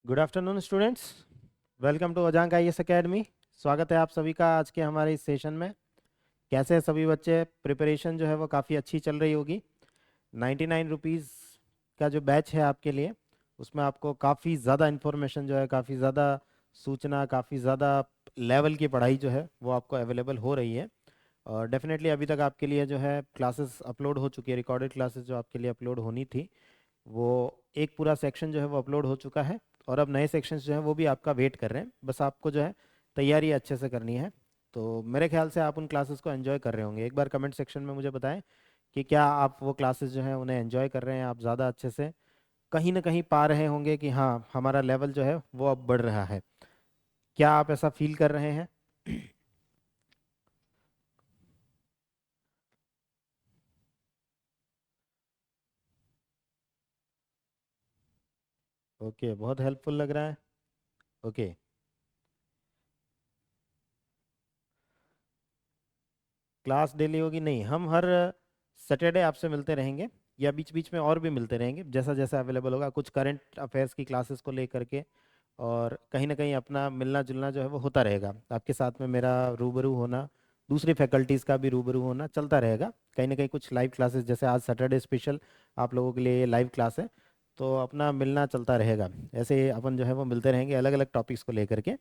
Good afternoon students. Welcome to अजांक IAS academy. स्वागत है आप सभी का आज के हमारे इस सेशन में। कैसे हैं सभी बच्चे? प्रिपरेशन जो है वो काफ़ी अच्छी चल रही होगी। 99 रुपीज़ का जो बैच है आपके लिए, उसमें आपको काफ़ी ज़्यादा इन्फॉर्मेशन जो है, काफ़ी ज़्यादा सूचना, काफ़ी ज़्यादा लेवल की पढ़ाई जो है वो आपको अवेलेबल हो रही है। और डेफिनेटली अभी तक आपके लिए जो है क्लासेस अपलोड हो चुकी है, रिकॉर्डेड क्लासेस जो आपके लिए अपलोड होनी थी वो एक पूरा सेक्शन जो है वो अपलोड हो चुका है। और अब नए सेक्शंस जो हैं वो भी आपका वेट कर रहे हैं, बस आपको जो है तैयारी अच्छे से करनी है। तो मेरे ख्याल से आप उन क्लासेस को एंजॉय कर रहे होंगे। एक बार कमेंट सेक्शन में मुझे बताएं कि क्या आप वो क्लासेस जो हैं उन्हें एंजॉय कर रहे हैं, आप ज़्यादा अच्छे से कहीं ना कहीं पा रहे होंगे कि हाँ हमारा लेवल जो है वो अब बढ़ रहा है। क्या आप ऐसा फील कर रहे हैं? ओके, बहुत हेल्पफुल लग रहा है। ओके, क्लास डेली होगी? नहीं, हम हर सैटरडे आपसे मिलते रहेंगे, या बीच बीच में और भी मिलते रहेंगे जैसा जैसा अवेलेबल होगा, कुछ करंट अफेयर्स की क्लासेस को लेकर के। और कहीं ना कहीं अपना मिलना जुलना जो है वो होता रहेगा, आपके साथ में मेरा रूबरू होना, दूसरी फैकल्टीज़ का भी रूबरू होना चलता रहेगा। कहीं ना कहीं कुछ लाइव क्लासेस, जैसे आज सैटरडे स्पेशल आप लोगों के लिए लाइव क्लास है, तो अपना मिलना चलता रहेगा। ऐसे अपन जो है वो मिलते रहेंगे अलग अलग टॉपिक्स को लेकर के।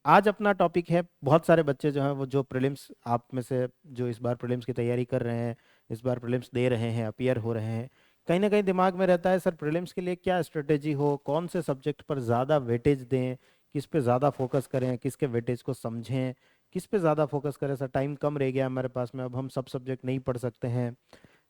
आज अपना टॉपिक है, बहुत सारे बच्चे जो हैं वो जो प्रीलिम्स आप में से जो इस बार प्रीलिम्स की तैयारी कर रहे हैं, इस बार प्रीलिम्स दे रहे हैं, अपीयर हो रहे हैं, कहीं ना कहीं दिमाग में रहता है सर प्रीलिम्स के लिए क्या स्ट्रेटेजी हो, कौन से सब्जेक्ट पर ज़्यादा वेटेज दें, किस पे ज़्यादा फोकस करें, किसके वेटेज को समझें, किस पे ज़्यादा फोकस करें। सर टाइम कम रह गया हमारे पास में, अब हम सब सब्जेक्ट नहीं पढ़ सकते हैं।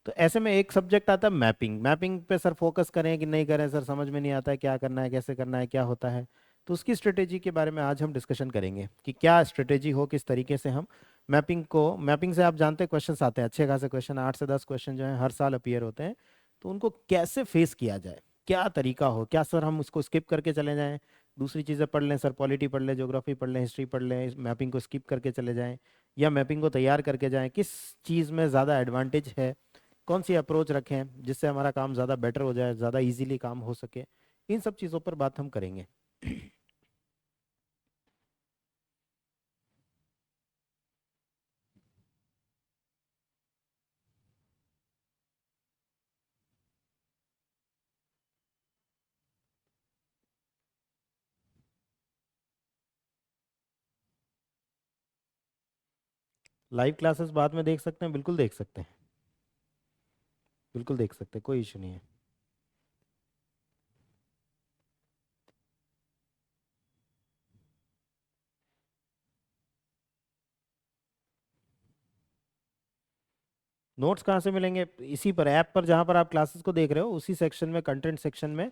तो ऐसे में एक सब्जेक्ट आता है मैपिंग। मैपिंग पे सर फोकस करें कि नहीं करें, सर समझ में नहीं आता है क्या करना है, कैसे करना है, क्या होता है। तो उसकी स्ट्रेटेजी के बारे में आज हम डिस्कशन करेंगे कि क्या स्ट्रेटेजी हो, किस तरीके से हम मैपिंग से आप जानते हैं क्वेश्चंस आते हैं, अच्छे खासे क्वेश्चन, 8 से 10 क्वेश्चन जो है हर साल अपीयर होते हैं। तो उनको कैसे फेस किया जाए, क्या तरीका हो, क्या सर हम उसको स्किप करके चले जाएं, दूसरी चीज़ें पढ़ लें, सर पॉलिटी पढ़ लें, ज्योग्राफी पढ़ लें, हिस्ट्री पढ़ लें, मैपिंग को स्किप करके चले जाएं, या मैपिंग को तैयार करके जाएं, किस चीज़ में ज़्यादा एडवांटेज है, कौन सी अप्रोच रखें जिससे हमारा काम ज़्यादा बेटर हो जाए, ज़्यादा इजीली काम हो सके। इन सब चीज़ों पर बात हम करेंगे। लाइव क्लासेस बाद में देख सकते हैं, बिल्कुल देख सकते हैं, बिल्कुल देख सकते हैं, कोई इशू नहीं है। नोट्स कहाँ से मिलेंगे? इसी पर, ऐप पर जहाँ पर आप क्लासेस को देख रहे हो, उसी सेक्शन में, कंटेंट सेक्शन में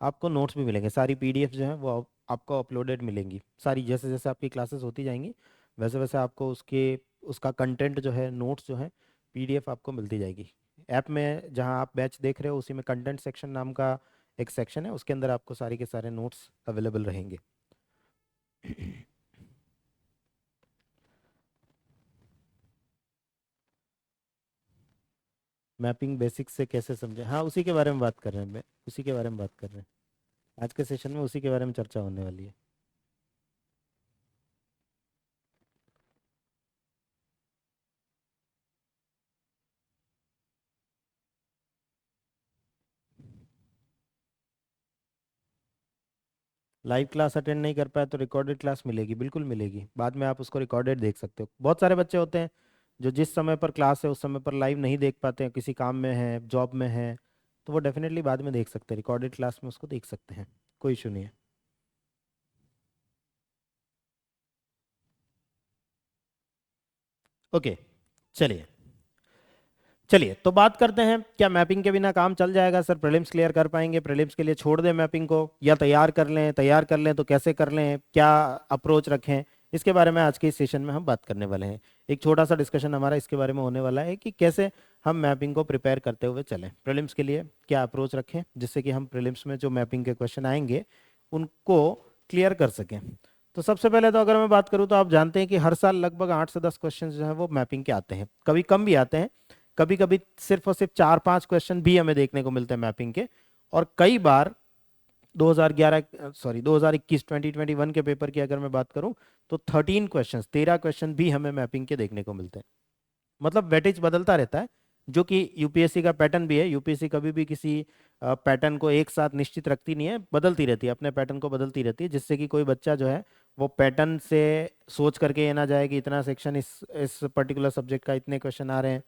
आपको नोट्स भी मिलेंगे। सारी पीडीएफ जो है वो आपको अपलोडेड मिलेंगी सारी। जैसे जैसे आपकी क्लासेस होती जाएंगी वैसे वैसे आपको उसका कंटेंट जो है, नोट्स जो है, पीडीएफ आपको मिलती जाएगी। ऐप में जहाँ आप बैच देख रहे हो उसी में कंटेंट सेक्शन नाम का एक सेक्शन है, उसके अंदर आपको सारे के सारे नोट्स अवेलेबल रहेंगे। मैपिंग बेसिक्स से कैसे समझे? हाँ, उसी के बारे में बात कर रहे हैं, मैं उसी के बारे में बात कर रहे हैं। आज के सेशन में उसी के बारे में चर्चा होने वाली है। लाइव क्लास अटेंड नहीं कर पाए तो रिकॉर्डेड क्लास मिलेगी, बिल्कुल मिलेगी, बाद में आप उसको रिकॉर्डेड देख सकते हो। बहुत सारे बच्चे होते हैं जो जिस समय पर क्लास है उस समय पर लाइव नहीं देख पाते हैं, किसी काम में है, जॉब में है, तो वो डेफिनेटली बाद में देख सकते हैं, रिकॉर्डेड क्लास में उसको देख सकते हैं, कोई इशू नहीं है। ओके, चलिए चलिए तो बात करते हैं, क्या मैपिंग के बिना काम चल जाएगा? सर प्रीलिम्स क्लियर कर पाएंगे, प्रीलिम्स के लिए छोड़ दें मैपिंग को, या तैयार कर लें? तैयार कर लें तो कैसे कर लें, क्या अप्रोच रखें? इसके बारे में आज के इस सेशन में हम बात करने वाले हैं। एक छोटा सा डिस्कशन हमारा इसके बारे में होने वाला है कि कैसे हम मैपिंग को प्रिपेयर करते हुए चलें, प्रीलिम्स के लिए क्या अप्रोच रखें जिससे कि हम प्रीलिम्स में जो मैपिंग के क्वेश्चन आएंगे उनको क्लियर कर सकें। तो सबसे पहले तो अगर मैं बात करूं तो आप जानते हैं कि हर साल लगभग 8 से 10 क्वेश्चन जो है वो मैपिंग के आते हैं, कभी कम भी आते हैं, कभी कभी सिर्फ और सिर्फ 4-5 क्वेश्चन भी हमें देखने को मिलते हैं मैपिंग के। और कई बार 2011 सॉरी 2021 2021 के पेपर की अगर मैं बात करूं तो 13 क्वेश्चन भी हमें मैपिंग के देखने को मिलते हैं। मतलब वेटेज बदलता रहता है, जो कि यूपीएससी का पैटर्न भी है। यूपीएससी कभी भी किसी पैटर्न को एक साथ निश्चित रखती नहीं है, बदलती रहती है, अपने पैटर्न को बदलती रहती है, जिससे कि कोई बच्चा जो है वो पैटर्न से सोच करके ये ना जाए कि इतना सेक्शन इस पर्टिकुलर सब्जेक्ट का इतने क्वेश्चन आ रहे हैं,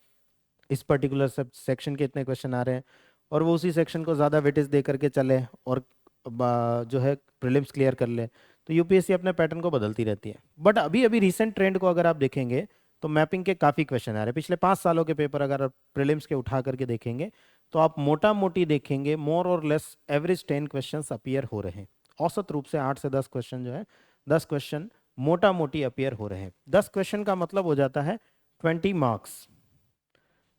इस पर्टिकुलर सेक्शन के इतने क्वेश्चन आ रहे हैं, और वो उसी सेक्शन को ज़्यादा वेटेज दे करके चले और जो है प्रीलिम्स क्लियर कर ले। तो यूपीएससी अपने पैटर्न को बदलती रहती है। बट अभी अभी रिसेंट ट्रेंड को अगर आप देखेंगे तो मैपिंग के काफ़ी क्वेश्चन आ रहे हैं। पिछले 5 सालों के पेपर अगर आप प्रीलिम्स के उठा करके देखेंगे तो आप मोटा मोटी देखेंगे मोर और लेस एवरेज 10 क्वेश्चन अपीयर हो रहे हैं। औसत रूप से 8 से 10 क्वेश्चन जो है, 10 क्वेश्चन मोटा मोटी अपीयर हो रहे हैं। 10 क्वेश्चन का मतलब हो जाता है 20 मार्क्स।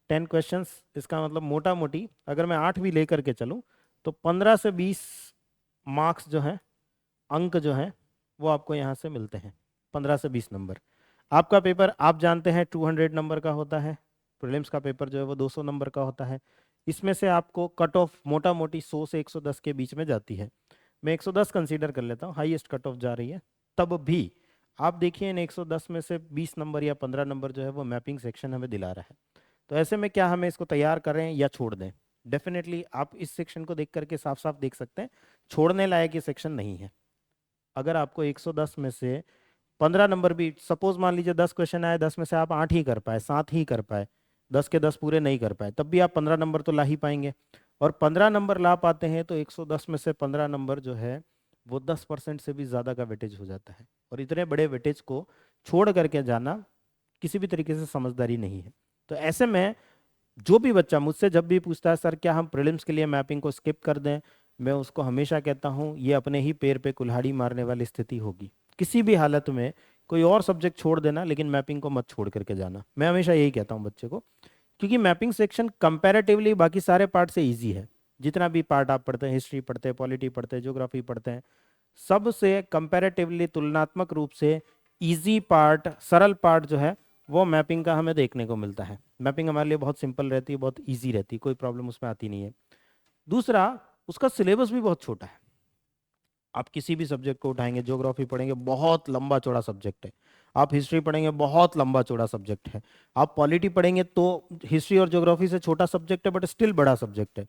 10 क्वेश्चंस, इसका मतलब मोटा मोटी अगर मैं 8 भी लेकर के चलूं तो 15 से 20 मार्क्स जो है, अंक जो है वो आपको यहाँ से मिलते हैं। 15 से 20 नंबर। आपका पेपर आप जानते हैं 200 नंबर का होता है। प्रीलिम्स का पेपर जो है वो 200 नंबर का होता है। इसमें से आपको कट ऑफ मोटा मोटी 100 से 110 के बीच में जाती है। मैं 110 कंसीडर कर लेता हूँ, हाईएस्ट कट ऑफ जा रही है। तब भी आप देखिए इन 110 में से 20 नंबर या 15 नंबर जो है वो मैपिंग सेक्शन हमें दिला रहा है। तो ऐसे में क्या हमें इसको तैयार करें या छोड़ दें? डेफिनेटली आप इस सेक्शन को देख करके साफ साफ देख सकते हैं छोड़ने लायक ये सेक्शन नहीं है। अगर आपको 110 में से 15 नंबर भी, सपोज मान लीजिए 10 क्वेश्चन आए, 10 में से आप 8 ही कर पाए, 7 ही कर पाए, 10 के 10 पूरे नहीं कर पाए, तब भी आप 15 नंबर तो ला ही पाएंगे। और 15 नंबर ला पाते हैं तो 110 में से 15 नंबर जो है वो 10% से भी ज़्यादा का वेटेज हो जाता है। और इतने बड़े वेटेज को छोड़ करके जाना किसी भी तरीके से समझदारी नहीं है। तो ऐसे में जो भी बच्चा मुझसे जब भी पूछता है सर क्या हम प्रीलिम्स के लिए मैपिंग को स्किप कर दें, मैं उसको हमेशा कहता हूँ ये अपने ही पैर पे कुल्हाड़ी मारने वाली स्थिति होगी। किसी भी हालत में कोई और सब्जेक्ट छोड़ देना, लेकिन मैपिंग को मत छोड़ करके जाना। मैं हमेशा यही कहता हूँ बच्चे को, क्योंकि मैपिंग सेक्शन कंपैरेटिवली बाकी सारे पार्ट से इजी है। जितना भी पार्ट आप पढ़ते हैं, हिस्ट्री पढ़ते हैं, पॉलिटी पढ़ते हैं, ज्योग्राफी पढ़ते हैं, सबसे कंपैरेटिवली तुलनात्मक रूप से इजी पार्ट, सरल पार्ट जो है वो मैपिंग का हमें देखने को मिलता है। मैपिंग हमारे लिए बहुत सिंपल रहती है, बहुत इजी रहती है, कोई प्रॉब्लम उसमें आती नहीं है। दूसरा, उसका सिलेबस भी बहुत छोटा है। आप किसी भी सब्जेक्ट को उठाएंगे, ज्योग्राफी पढ़ेंगे बहुत लंबा चौड़ा सब्जेक्ट है, आप हिस्ट्री पढ़ेंगे बहुत लंबा चौड़ा सब्जेक्ट है, आप पॉलिटी पढ़ेंगे तो हिस्ट्री और ज्योग्राफी से छोटा सब्जेक्ट है बट स्टिल बड़ा सब्जेक्ट है।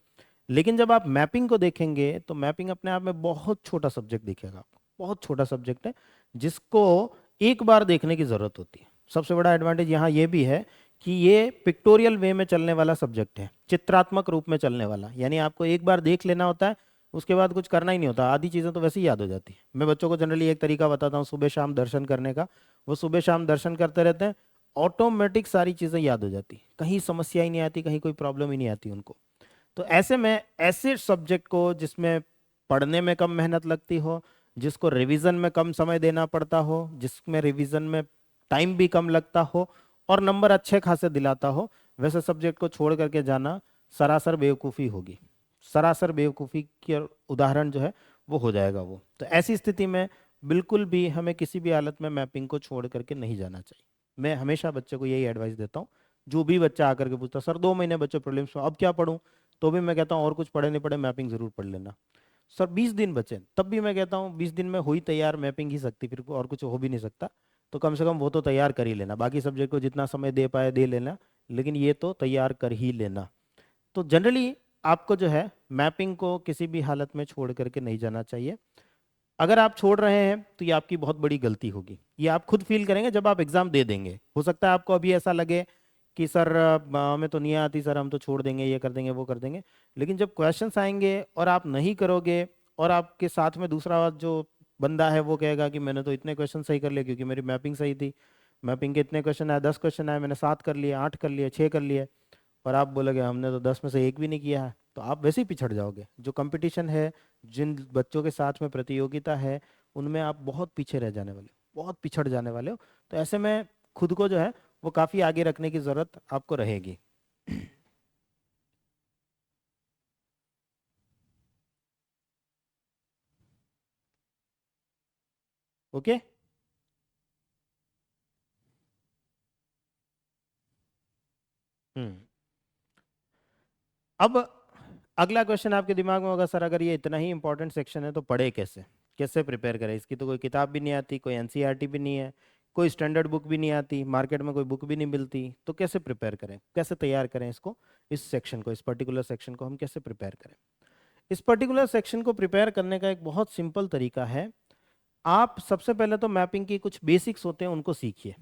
लेकिन जब आप मैपिंग को देखेंगे तो मैपिंग अपने आप में बहुत छोटा सब्जेक्ट दिखेगा आपको, बहुत छोटा सब्जेक्ट है जिसको एक बार देखने की जरूरत होती है। सबसे बड़ा एडवांटेज यहाँ ये भी है कि ये पिक्टोरियल वे में चलने वाला सब्जेक्ट है, चित्रात्मक रूप में चलने वाला, यानी आपको एक बार देख लेना होता है, उसके बाद कुछ करना ही नहीं होता, आधी चीज़ें तो वैसे ही याद हो जाती है। मैं बच्चों को जनरली एक तरीका बताता हूँ सुबह शाम दर्शन करने का, वो सुबह शाम दर्शन करते रहते हैं, ऑटोमेटिक सारी चीज़ें याद हो जाती, कहीं समस्या ही नहीं आती, कहीं कोई प्रॉब्लम ही नहीं आती उनको। तो ऐसे में ऐसे सब्जेक्ट को जिसमें पढ़ने में कम मेहनत लगती हो, जिसको रिवीजन में कम समय देना पड़ता हो, जिसमें रिवीजन में टाइम भी कम लगता हो और नंबर अच्छे खासे दिलाता हो, वैसे सब्जेक्ट को छोड़ करके जाना सरासर बेवकूफ़ी होगी। सरासर बेवकूफ़ी की उदाहरण जो है वो हो जाएगा वो। तो ऐसी स्थिति में बिल्कुल भी हमें किसी भी हालत में मैपिंग को छोड़ करके नहीं जाना चाहिए। मैं हमेशा बच्चे को यही एडवाइस देता हूँ। जो भी बच्चा आकर के पूछता सर 2 महीने बच्चे प्रीलिम्स में, अब क्या पढूं, तो भी मैं कहता हूँ और कुछ पढ़े नहीं पढ़े मैपिंग जरूर पढ़ लेना। सर 20 दिन बचे, तब भी मैं कहता हूँ 20 दिन में हुई तैयार मैपिंग ही सकती, फिर और कुछ हो भी नहीं सकता। तो कम से कम वो तो तैयार कर ही लेना, बाकी सब्जेक्ट को जितना समय दे पाए दे लेना, लेकिन ये तो तैयार कर ही लेना। तो जनरली आपको जो है मैपिंग को किसी भी हालत में छोड़ करके नहीं जाना चाहिए। अगर आप छोड़ रहे हैं तो ये आपकी बहुत बड़ी गलती होगी, ये आप खुद फील करेंगे जब आप एग्जाम दे देंगे। हो सकता है आपको अभी ऐसा लगे कि सर हमें तो नहीं आती सर, हम तो छोड़ देंगे, ये कर देंगे वो कर देंगे, लेकिन जब क्वेश्चंस आएंगे और आप नहीं करोगे और आपके साथ में दूसरा जो बंदा है वो कहेगा कि मैंने तो इतने क्वेश्चन सही कर लिए क्योंकि मेरी मैपिंग सही थी, मैपिंग के इतने क्वेश्चन आए, 10 क्वेश्चन आए, मैंने 7 कर लिए, 8 कर लिए, 6 कर लिए, और आप बोलोगे हमने तो 10 में से एक भी नहीं किया है, तो आप वैसे ही पिछड़ जाओगे। जो कंपटीशन है, जिन बच्चों के साथ में प्रतियोगिता है, उनमें आप बहुत पीछे रह जाने वाले हो, बहुत पिछड़ जाने वाले हो। तो ऐसे में खुद को जो है वो काफ़ी आगे रखने की ज़रूरत आपको रहेगी। ओके। हम्म। अब अगला क्वेश्चन आपके दिमाग में होगा, सर अगर ये इतना ही इंपॉर्टेंट सेक्शन है तो पढ़े कैसे, कैसे प्रिपेयर करें? इसकी तो कोई किताब भी नहीं आती, कोई एनसीईआरटी भी नहीं है, कोई स्टैंडर्ड बुक भी नहीं आती, मार्केट में कोई बुक भी नहीं मिलती, तो कैसे प्रिपेयर करें, कैसे तैयार करें इसको, इस सेक्शन को, इस पर्टिकुलर सेक्शन को हम कैसे प्रिपेयर करें? इस पर्टिकुलर सेक्शन को प्रिपेयर करने का एक बहुत सिंपल तरीका है। आप सबसे पहले तो मैपिंग की कुछ बेसिक्स होते हैं उनको सीखिए।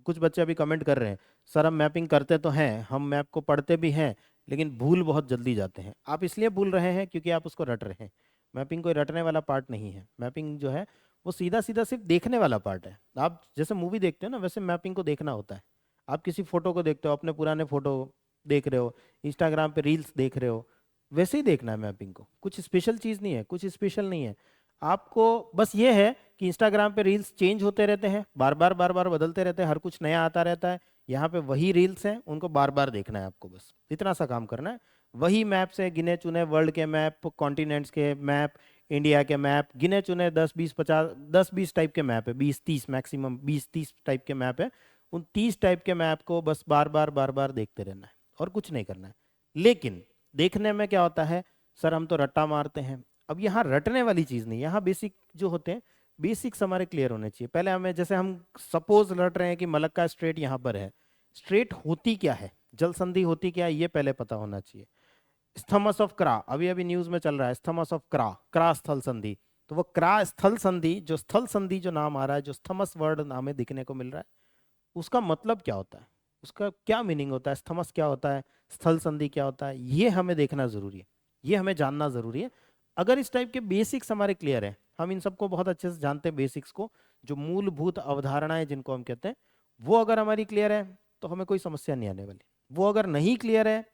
कुछ बच्चे अभी कमेंट कर रहे हैं, सर हम मैपिंग करते तो हैं, हम मैप को पढ़ते भी हैं, लेकिन भूल बहुत जल्दी जाते हैं। आप इसलिए भूल रहे हैं क्योंकि आप उसको रट रहे हैं। मैपिंग कोई रटने वाला पार्ट नहीं है। मैपिंग जो है वो सीधा सीधा सिर्फ देखने वाला पार्ट है। आप जैसे मूवी देखते हो ना, वैसे मैपिंग को देखना होता है। आप किसी फोटो को देखते हो, अपने पुराने फोटो देख रहे हो, इंस्टाग्राम पे रील्स देख रहे हो, वैसे ही देखना है मैपिंग को। कुछ स्पेशल चीज़ नहीं है, कुछ स्पेशल नहीं है। आपको बस ये है कि इंस्टाग्राम पे रील्स चेंज होते रहते हैं, बार बार बदलते रहते हैं, हर कुछ नया आता रहता है। यहाँ पे वही रील्स हैं, उनको बार बार देखना है आपको, बस इतना सा काम करना है। वही मैप से गिने चुने वर्ल्ड के मैप, कॉन्टिनेंट्स के मैप, इंडिया के मैप, गिने चुने 10 20 50 10 20 टाइप के मैप है, 20 30 मैक्सिमम 20 30 टाइप के मैप है। उन 30 टाइप के मैप को बस बार बार देखते रहना है और कुछ नहीं करना है। लेकिन देखने में क्या होता है, सर हम तो रट्टा मारते हैं। अब यहाँ रटने वाली चीज़ नहीं, यहाँ बेसिक जो होते हैं, बेसिक्स हमारे क्लियर होने चाहिए। पहले हमें, जैसे हम सपोज रट रहे हैं कि मलक्का स्ट्रेट यहाँ पर है, स्ट्रेट होती क्या है, जल संधि होती क्या है, ये पहले पता होना चाहिए। स्थमस ऑफ क्रा अभी अभी न्यूज में चल रहा है, स्थमस ऑफ क्रा, क्रा स्थल संधि। तो वो क्रा स्थल संधि, जो स्थल संधि जो नाम आ रहा है, जो स्थमस वर्ड नाम में दिखने को मिल रहा है, उसका मतलब क्या होता है, उसका क्या मीनिंग होता है, स्थमस क्या होता है, स्थल संधि क्या होता है, ये हमें देखना जरूरी है, ये हमें जानना जरूरी है। अगर इस टाइप के बेसिक्स हमारे क्लियर है, हम इन सबको बहुत अच्छे से जानते हैं, बेसिक्स को, जो मूलभूत अवधारणाएं जिनको हम कहते हैं, वो अगर हमारी क्लियर है तो हमें कोई समस्या नहीं आने वाली। वो अगर नहीं क्लियर है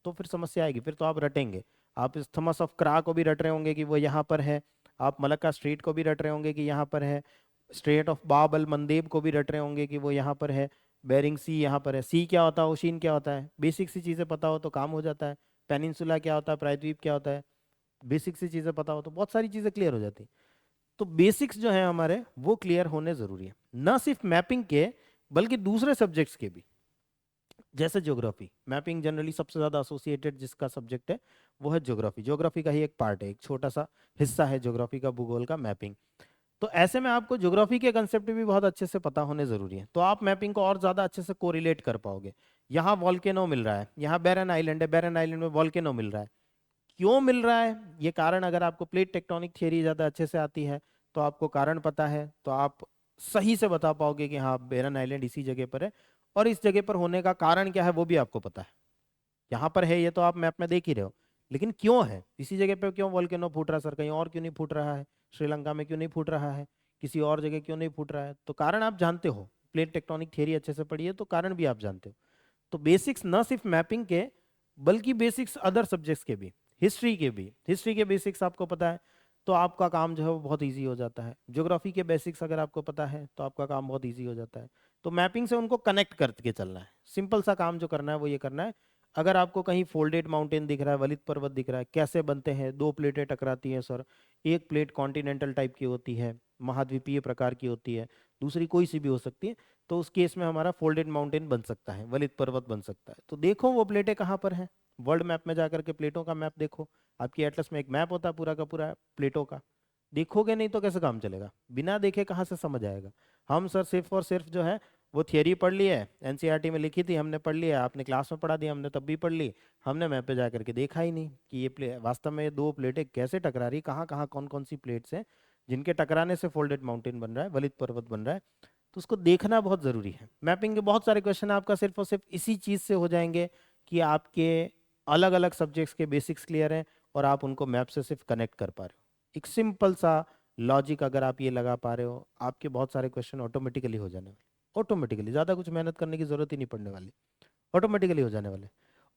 तो फिर समस्या आएगी, फिर तो आप रटेंगे। आप इस थॉमस ऑफ क्रा को भी रट रहे होंगे कि वो यहाँ पर है, आप मलक्का स्ट्रीट को भी रट रहे होंगे कि यहाँ पर है, स्ट्रेट ऑफ बाब अल मंदेब को भी रट रहे होंगे कि वो यहाँ पर है, बेरिंग सी यहाँ पर है। सी क्या होता है, ओशियन क्या होता है, बेसिक सी चीज़ें पता हो तो काम हो जाता है। पेनिनसुला क्या होता है, प्रायद्वीप क्या होता है, बेसिक सी चीज़ें पता हो तो बहुत सारी चीज़ें क्लियर हो जाती हैं। तो बेसिक्स जो है हमारे, वो क्लियर होने ज़रूरी है, ना सिर्फ मैपिंग के बल्कि दूसरे सब्जेक्ट्स के भी। जैसे ज्योग्राफी, मैपिंग जनरली सबसे ज़्यादा एसोसिएटेड जिसका सब्जेक्ट है वो है ज्योग्राफी। ज्योग्राफी का ही एक पार्ट है, एक छोटा सा हिस्सा है ज्योग्राफी का, भूगोल का मैपिंग। तो ऐसे में आपको ज्योग्राफी के कंसेप्ट भी बहुत अच्छे से पता होने जरूरी है, तो आप मैपिंग को और ज़्यादा अच्छे से कोरिलेट कर पाओगे। यहाँ वॉल्केनो मिल रहा है, यहाँ बैरन आइलैंड है, बैरन आइलैंड में वॉल्केनो मिल रहा है, क्यों मिल रहा है ये कारण, अगर आपको प्लेट टेक्टोनिक थियरी ज़्यादा अच्छे से आती है तो आपको कारण पता है, तो आप सही से बता पाओगे कि हाँ बैरन आइलैंड इसी जगह पर है, और इस जगह पर होने का कारण क्या है वो भी आपको पता है। यहाँ पर है ये तो आप मैप में देख ही रहे हो, लेकिन क्यों है इसी जगह पे, क्यों वॉल्केनो फूट रहा है, सर कहीं और क्यों नहीं फूट रहा है, श्रीलंका में क्यों नहीं फूट रहा है, किसी और जगह क्यों नहीं फूट रहा है, तो कारण आप जानते हो। प्लेट टेक्टोनिक थियरी अच्छे से पढ़िए तो कारण भी आप जानते हो। तो बेसिक्स न सिर्फ मैपिंग के बल्कि बेसिक्स अदर सब्जेक्ट्स के भी, हिस्ट्री के भी, हिस्ट्री के बेसिक्स आपको पता है तो आपका काम जो है वो बहुत इजी हो जाता है। ज्योग्राफी के बेसिक्स अगर आपको पता है तो आपका काम बहुत इजी हो जाता है। तो मैपिंग से उनको कनेक्ट करके चलना है, सिंपल सा काम जो करना है वो ये करना है। अगर आपको कहीं फोल्डेड माउंटेन दिख रहा है, वलित पर्वत दिख रहा है, कैसे बनते हैं, दो प्लेटें टकराती हैं सर, एक प्लेट कॉन्टिनेंटल टाइप की होती है, महाद्वीपीय प्रकार की होती है, दूसरी कोई सी भी हो सकती है, तो उस केस में हमारा फोल्डेड माउंटेन बन सकता है, वलित पर्वत बन सकता है। तो देखो वो प्लेटें कहाँ पर हैं, वर्ल्ड मैप में जाकर के प्लेटों का मैप देखो। आपकी एटलस में एक मैप होता है पूरा का पूरा प्लेटों का, देखोगे नहीं तो कैसे काम चलेगा, बिना देखे कहाँ से समझ आएगा। हम सर सिर्फ और सिर्फ जो है वो थियरी पढ़ ली है, एनसीईआरटी में लिखी थी हमने पढ़ लिया, आपने क्लास में पढ़ा दिया हमने तब भी पढ़ ली, हमने मैप पे जा करके देखा ही नहीं कि ये वास्तव में ये दो प्लेटें कैसे टकरा रही, कहाँ कहाँ कौन कौन सी प्लेट्स हैं जिनके टकराने से फोल्डेड माउंटेन बन रहा है, वलित पर्वत बन रहा है। तो उसको देखना बहुत ज़रूरी है। मैपिंग के बहुत सारे क्वेश्चन आपका सिर्फ और सिर्फ इसी चीज़ से हो जाएंगे कि आपके अलग अलग सब्जेक्ट्स के बेसिक्स क्लियर हैं और आप उनको मैप से सिर्फ कनेक्ट कर पा रहे हो। एक सिंपल सा लॉजिक अगर आप ये लगा पा रहे हो, आपके बहुत सारे क्वेश्चन ऑटोमेटिकली हो जाने वाले, ऑटोमेटिकली, ज़्यादा कुछ मेहनत करने की ज़रूरत ही नहीं पड़ने वाली, ऑटोमेटिकली हो जाने वाले।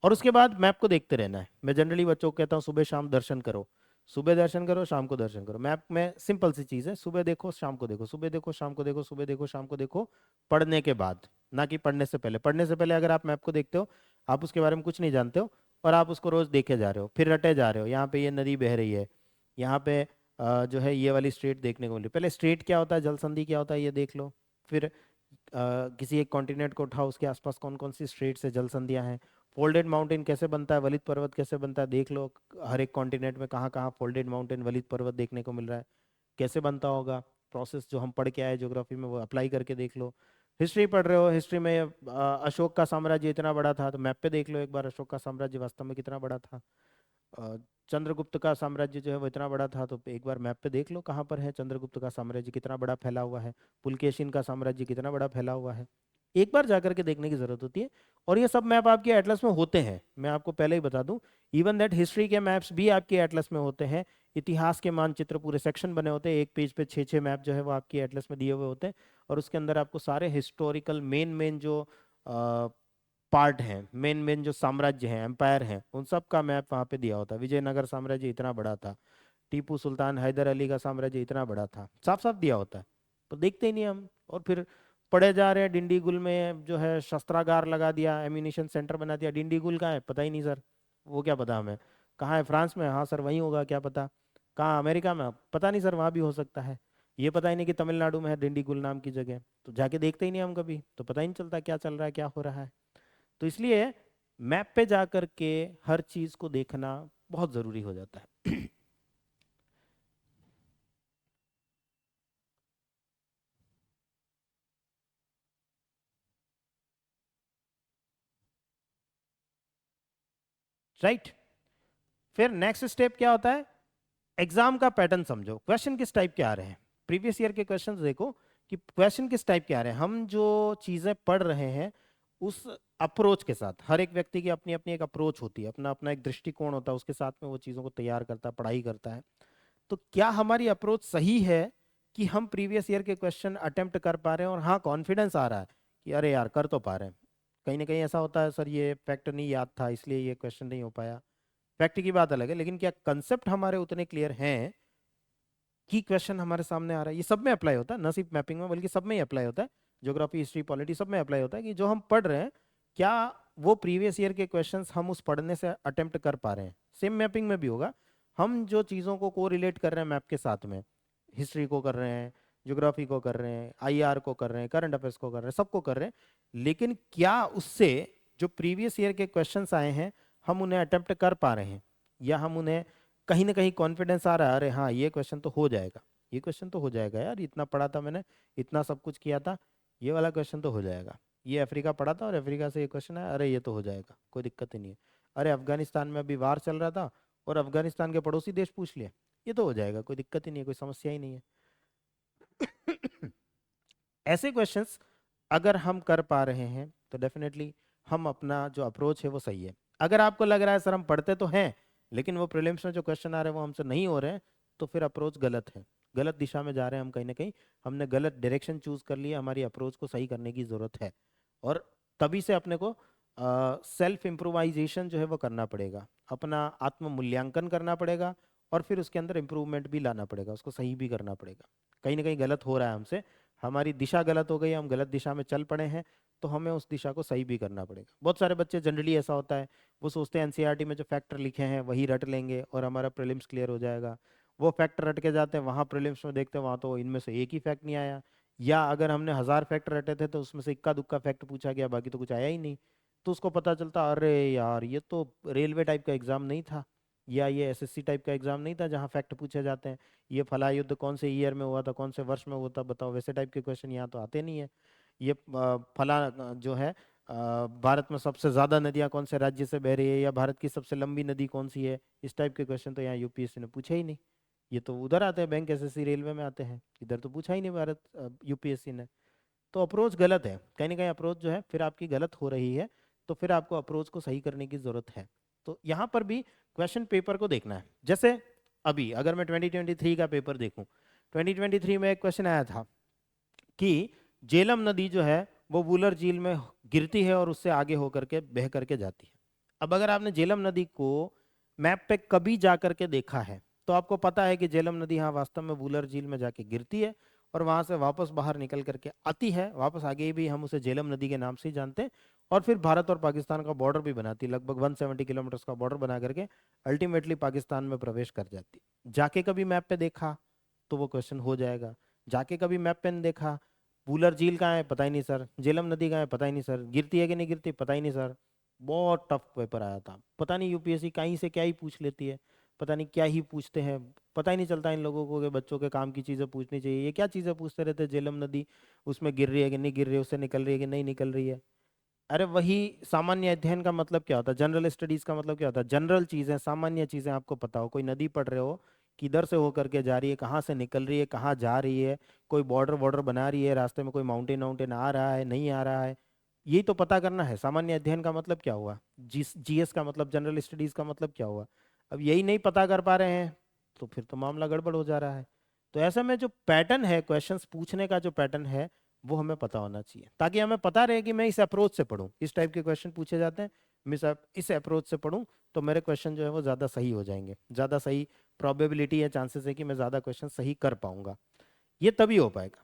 और उसके बाद मैप को देखते रहना है। मैं जनरली बच्चों को कहता हूँ सुबह शाम दर्शन करो, सुबह दर्शन करो शाम को दर्शन करो। मैप में सिंपल सी चीज़ है, सुबह देखो शाम को देखो, सुबह देखो शाम को देखो, सुबह देखो शाम को देखो, पढ़ने के बाद, ना कि पढ़ने से पहले। पढ़ने से पहले अगर आप मैप को देखते हो, आप उसके बारे में कुछ नहीं जानते हो और आप उसको रोज देखे जा रहे हो, फिर रटे जा रहे हो, यहाँ पे ये नदी बह रही है, यहाँ पे जो है ये वाली स्ट्रेट देखने को मिली, पहले स्ट्रेट क्या होता है, जल संधि क्या होता है ये देख लो, फिर किसी एक कॉन्टिनेंट को उठाओ, उसके आसपास कौन कौन सी स्ट्रेट्स है, जल संधियां हैं। फोल्डेड माउंटेन कैसे बनता है, वलित पर्वत कैसे बनता है, देख लो हर एक कॉन्टिनेंट में कहाँ कहाँ फोल्डेड माउंटेन वलित पर्वत देखने को मिल रहा है, कैसे बनता होगा। प्रोसेस जो हम पढ़ के आए ज्योग्राफी में वो अप्लाई करके देख लो। हिस्ट्री पढ़ रहे हो, हिस्ट्री में अशोक का साम्राज्य इतना बड़ा था, तो मैप पे देख लो एक बार अशोक का साम्राज्य वास्तव में कितना बड़ा था। अ, चंद्रगुप्त का साम्राज्य जो है वो इतना बड़ा था, तो एक बार मैप पे देख लो कहाँ पर है चंद्रगुप्त का साम्राज्य, कितना बड़ा फैला हुआ है। पुलकेशिन का साम्राज्य कितना बड़ा फैला हुआ है, एक बार जाकर के देखने की जरूरत होती है। और ये सब मैप आपके एटलस में होते हैं, मैं आपको पहले ही बता दूं। इवन दैट हिस्ट्री के मैप्स भी आपके एटलस में होते हैं। इतिहास के मानचित्र पूरे सेक्शन बने होते हैं, एक पेज पे 6-6 मैप जो है वो आपकी एटलस में दिए हुए होते हैं। और उसके अंदर आपको सारे हिस्टोरिकल मेन मेन जो पार्ट हैं, मेन मेन जो साम्राज्य हैं, एम्पायर हैं, उन सब का मैप वहाँ पे दिया होता है। विजयनगर साम्राज्य इतना बड़ा था, टीपू सुल्तान हैदर अली का साम्राज्य इतना बड़ा था, साफ साफ दिया होता है। तो देखते ही नहीं हम, और फिर पढ़े जा रहे हैं। डिंडीगुल में जो है शस्त्रागार लगा दिया, एम्यूनिशन सेंटर बना दिया। डिंडीगुल कहाँ है पता ही नहीं सर, वो क्या पता हमें। कहाँ है, फ्रांस में, हाँ सर वहीं होगा, क्या पता। कहाँ, अमेरिका में, पता नहीं सर, वहाँ भी हो सकता है। ये पता ही नहीं कि तमिलनाडु में है डिंडीगुल नाम की जगह, तो जाके देखते ही नहीं हम कभी, तो पता ही नहीं चलता क्या चल रहा है, क्या हो रहा है। तो इसलिए मैप पे जा करके हर चीज को देखना बहुत जरूरी हो जाता है। राइट। फिर नेक्स्ट स्टेप क्या होता है, एग्जाम का पैटर्न समझो, क्वेश्चन किस टाइप के आ रहे हैं। प्रीवियस ईयर के क्वेश्चन देखो कि क्वेश्चन किस टाइप के आ रहे हैं। हम जो चीजें पढ़ रहे हैं उस अप्रोच के साथ, हर एक व्यक्ति की अपनी अपनी एक अप्रोच होती है, अपना अपना एक दृष्टिकोण होता है, उसके साथ में वो चीजों को तैयार करता है, पढ़ाई करता है। तो क्या हमारी अप्रोच सही है कि हम प्रीवियस ईयर के क्वेश्चन अटेम्प्ट कर पा रहे हैं, और हाँ कॉन्फिडेंस आ रहा है कि अरे यार कर तो पा रहे हैं। कहीं ना कहीं ऐसा होता है सर ये फैक्ट नहीं याद था इसलिए ये क्वेश्चन नहीं हो पाया, फैक्ट की बात अलग है, लेकिन क्या कंसेप्ट हमारे उतने क्लियर हैं कि क्वेश्चन हमारे सामने आ रहा है। ये सब में अप्लाई होता है, न सिर्फ मैपिंग में बल्कि सब में ही अप्लाई होता है। ज्योग्राफी, हिस्ट्री, पॉलिटी सब में अप्लाई होता है कि जो हम पढ़ रहे हैं क्या वो प्रीवियस ईयर के क्वेश्चंस हम उस पढ़ने से अटेम्प्ट कर पा रहे हैं। सेम मैपिंग में भी होगा, हम जो चीज़ों को को रिलेट कर रहे हैं मैप के साथ में, हिस्ट्री को कर रहे हैं, ज्योग्राफी को कर रहे हैं, आईआर को कर रहे हैं, करंट अफेयर्स को कर रहे हैं, सबको कर रहे हैं, लेकिन क्या उससे जो प्रीवियस ईयर के क्वेश्चंस आए हैं हम उन्हें अटेम्प्ट कर पा रहे हैं, या हम उन्हें कहीं ना कहीं कॉन्फिडेंस आ रहा है अरे हाँ ये क्वेश्चन तो हो जाएगा, ये क्वेश्चन तो हो जाएगा यार, इतना पढ़ा था मैंने, इतना सब कुछ किया था, ये वाला क्वेश्चन तो हो जाएगा। ये अफ्रीका पढ़ा था और अफ्रीका से ये क्वेश्चन है, अरे ये तो हो जाएगा, कोई दिक्कत ही नहीं है। अरे अफगानिस्तान में अभी वार चल रहा था और अफगानिस्तान के पड़ोसी देश पूछ लिए, ये तो हो जाएगा, कोई दिक्कत ही नहीं है, कोई समस्या ही नहीं है। ऐसे क्वेश्चंस अगर हम कर पा रहे हैं तो डेफिनेटली हम अपना जो अप्रोच है वो सही है। अगर आपको लग रहा है सर हम पढ़ते तो हैं लेकिन वो प्रीलिम्स में जो क्वेश्चन आ रहे हैं वो हमसे नहीं हो रहे हैं, तो फिर अप्रोच गलत है, गलत दिशा में जा रहे हैं हम, कहीं ना कहीं हमने गलत डायरेक्शन चूज कर लिया, हमारी अप्रोच को सही करने की जरूरत है। और तभी से अपने को सेल्फ इम्प्रोवाइजेशन जो है वो करना पड़ेगा, अपना आत्म मूल्यांकन करना पड़ेगा, और फिर उसके अंदर इम्प्रूवमेंट भी लाना पड़ेगा, उसको सही भी करना पड़ेगा। कहीं ना कहीं गलत हो रहा है हमसे, हमारी दिशा गलत हो गई, हम गलत दिशा में चल पड़े हैं, तो हमें उस दिशा को सही भी करना पड़ेगा। बहुत सारे बच्चे जनरली ऐसा होता है, वो सोचते हैं एनसीईआरटी में जो फैक्टर लिखे हैं वही रट लेंगे और हमारा प्रीलिम्स क्लियर हो जाएगा। वो फैक्टर रट के जाते हैं, वहाँ प्रीलिम्स में देखते हैं वहाँ तो इनमें से एक ही फैक्ट नहीं आया, या अगर हमने 1000 फैक्ट रटे थे तो उसमें से इक्का दुक्का फैक्ट पूछा गया, बाकी तो कुछ आया ही नहीं। तो उसको पता चलता अरे यार ये तो रेलवे टाइप का एग्जाम नहीं था, या ये एसएससी टाइप का एग्जाम नहीं था जहाँ फैक्ट पूछे जाते हैं, ये फला युद्ध कौन से ईयर में हुआ था, कौन से वर्ष में हुआ था, बताओ, वैसे टाइप के क्वेश्चन यहाँ तो आते नहीं है। ये फला जो है भारत में सबसे ज्यादा नदियां कौन से राज्य से बह रही है, या भारत की सबसे लंबी नदी कौन सी है, इस टाइप के क्वेश्चन तो यहाँ यूपीएससी ने पूछे ही नहीं। ये तो उधर आते हैं बैंक एसएससी रेलवे में आते हैं, इधर तो पूछा ही नहीं भारत यूपीएससी ने। तो अप्रोच गलत है, कहीं ना कहीं अप्रोच जो है फिर आपकी गलत हो रही है, तो फिर आपको अप्रोच को सही करने की जरूरत है। तो यहाँ पर भी क्वेश्चन पेपर को देखना है। जैसे अभी अगर मैं 2023 का पेपर देखूं, 2023 में एक क्वेश्चन आया था कि झेलम नदी जो है वो वुलर झील में गिरती है और उससे आगे होकर के बह करके जाती है। अब अगर आपने झेलम नदी को मैप पे कभी जा करके देखा है तो आपको पता है कि झेलम नदी हाँ वास्तव में वुलर झील में जाके गिरती है और वहां से वापस बाहर निकल करके आती है, वापस आगे भी हम उसे झेलम नदी के नाम से ही जानते हैं, और फिर भारत और पाकिस्तान का बॉर्डर भी बनाती है, लगभग 170 किलोमीटर का बॉर्डर बना करके अल्टीमेटली पाकिस्तान में प्रवेश कर जाती है। जाके कभी मैप पे देखा तो वो क्वेश्चन हो जाएगा, जाके कभी मैप पे नहीं देखा, वुलर झील कहाँ है, पता ही नहीं सर। झेलम नदी कहाँ है, पता ही नहीं सर। गिरती है कि नहीं गिरती, पता ही नहीं सर। बहुत टफ पेपर आया था। पता नहीं यूपीएससी कहीं से क्या ही पूछ लेती है, पता नहीं क्या ही पूछते हैं। पता ही नहीं चलता इन लोगों को कि बच्चों के काम की चीज़ें पूछनी चाहिए। ये क्या चीज़ें पूछते रहते हैं, झेलम नदी उसमें गिर रही है कि नहीं गिर रही है, उससे निकल रही है कि नहीं निकल रही है। अरे वही सामान्य अध्ययन का मतलब क्या होता है, जनरल स्टडीज का मतलब क्या होता है, जनरल चीजें, सामान्य चीजें आपको पता हो। कोई नदी पढ़ रहे हो, किधर से होकर के जा रही है, कहाँ से निकल रही है, कहाँ जा रही है, कोई बॉर्डर बॉर्डर बना रही है, रास्ते में कोई माउंटेन वाउंटेन आ रहा है नहीं आ रहा है, यही तो पता करना है। सामान्य अध्ययन का मतलब क्या हुआ, जीएस का मतलब, जनरल स्टडीज का मतलब क्या हुआ। अब यही नहीं पता कर पा रहे हैं तो फिर तो मामला गड़बड़ हो जा रहा है। तो ऐसे में जो पैटर्न है क्वेश्चंस पूछने का, जो पैटर्न है वो हमें पता होना चाहिए, ताकि हमें पता रहे कि मैं इस अप्रोच से पढूं, इस टाइप के क्वेश्चन पूछे जाते हैं, मैं इस अप्रोच से पढूं तो मेरे क्वेश्चन जो है वो ज़्यादा सही हो जाएंगे, ज़्यादा सही प्रोबेबिलिटी है, चांसेस है कि मैं ज़्यादा क्वेश्चन सही कर पाऊंगा। ये तभी हो पाएगा,